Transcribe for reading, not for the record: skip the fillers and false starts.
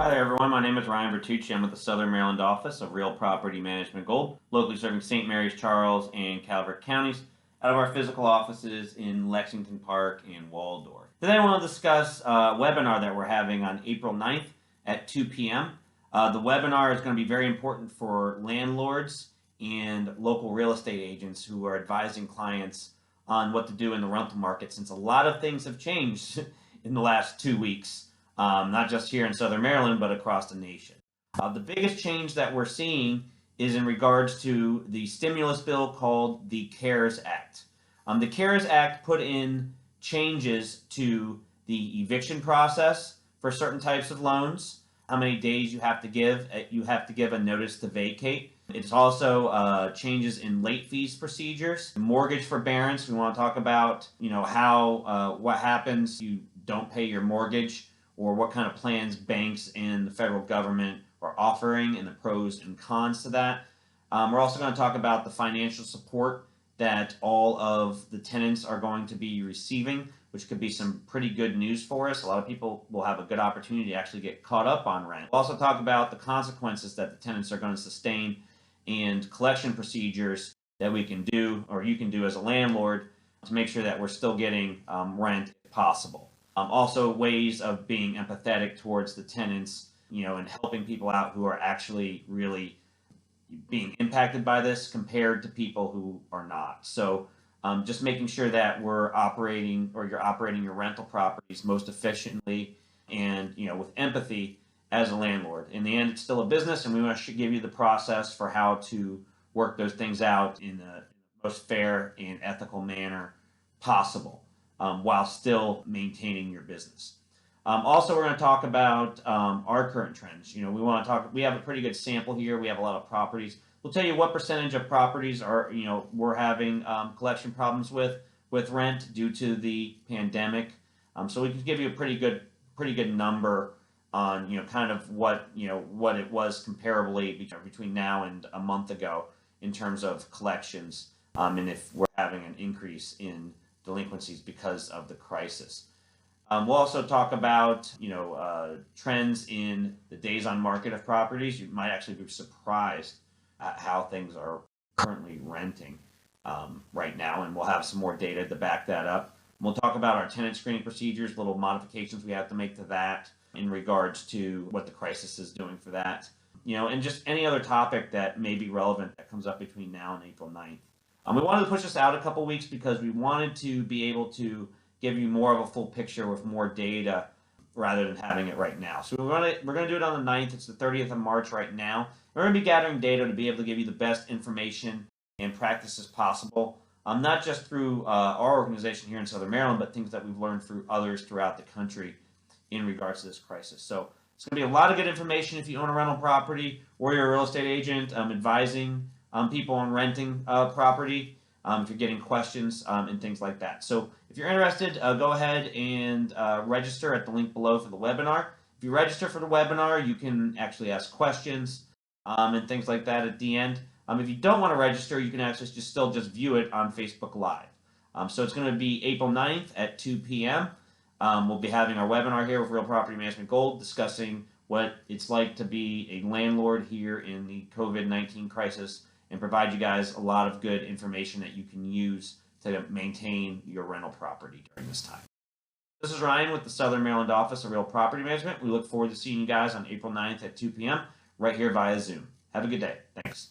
Hi there, everyone. My name is Ryan Bertucci. I'm with the Southern Maryland office of Real Property Management Gold, locally serving St. Mary's, Charles, and Calvert counties out of our physical offices in Lexington Park and Waldorf. Today I want to discuss a webinar that we're having on April 9th at 2 p.m. The webinar is going to be very important for landlords and local real estate agents who are advising clients on what to do in the rental market, since a lot of things have changed in the last 2 weeks. Not just here in Southern Maryland, but across the nation. The biggest change that we're seeing is in regards to the stimulus bill called the CARES Act. The CARES Act put in changes to the eviction process for certain types of loans, how many days you have to give. You have to give a notice to vacate. It's also changes in late fees procedures, mortgage forbearance. We want to talk about, how what happens if you don't pay your mortgage, or what kind of plans banks and the federal government are offering and the pros and cons to that. We're also going to talk about the financial support that all of the tenants are going to be receiving, which could be some pretty good news for us. A lot of people will have a good opportunity to actually get caught up on rent. We'll also talk about the consequences that the tenants are going to sustain and collection procedures that we can do, or you can do as a landlord, to make sure that we're still getting rent if possible. Also, ways of being empathetic towards the tenants, and helping people out who are actually really being impacted by this compared to people who are not. So just making sure that we're operating, or you're operating your rental properties most efficiently and, with empathy as a landlord. In the end, it's still a business, and we want to give you the process for how to work those things out in the most fair and ethical manner possible, while still maintaining your business. Also, we're going to talk about our current trends. We have a pretty good sample here. We have a lot of properties. We'll tell you what percentage of properties are, we're having collection problems with rent due to the pandemic. So we can give you a pretty good number on, kind of what it was comparably between now and a month ago in terms of collections, and if we're having an increase in delinquencies because of the crisis. We'll also talk about trends in the days on market of properties. You might actually be surprised at how things are currently renting right now, and we'll have some more data to back that up. We'll talk about our tenant screening procedures, little modifications we have to make to that in regards to what the crisis is doing for that, and just any other topic that may be relevant that comes up between now and April 9th. We wanted to push this out a couple weeks because we wanted to be able to give you more of a full picture with more data rather than having it right now. So we're going to do it on the 9th. It's the 30th of March right now. We're going to be gathering data to be able to give you the best information and practices possible, not just through our organization here in Southern Maryland, but things that we've learned through others throughout the country in regards to this crisis. So it's going to be a lot of good information if you own a rental property or you're a real estate agent advising people on renting property, if you're getting questions and things like that. So if you're interested, go ahead and register at the link below for the webinar. If you register for the webinar, you can actually ask questions and things like that at the end. If you don't want to register, you can actually still view it on Facebook Live. So it's going to be April 9th at 2 p.m. We'll be having our webinar here with Real Property Management Gold, discussing what it's like to be a landlord here in the COVID-19 crisis, and provide you guys a lot of good information that you can use to maintain your rental property during this time. This is Ryan with the Southern Maryland office of Real Property Management. We look forward to seeing you guys on April 9th at 2 p.m. right here via Zoom. Have a good day. Thanks.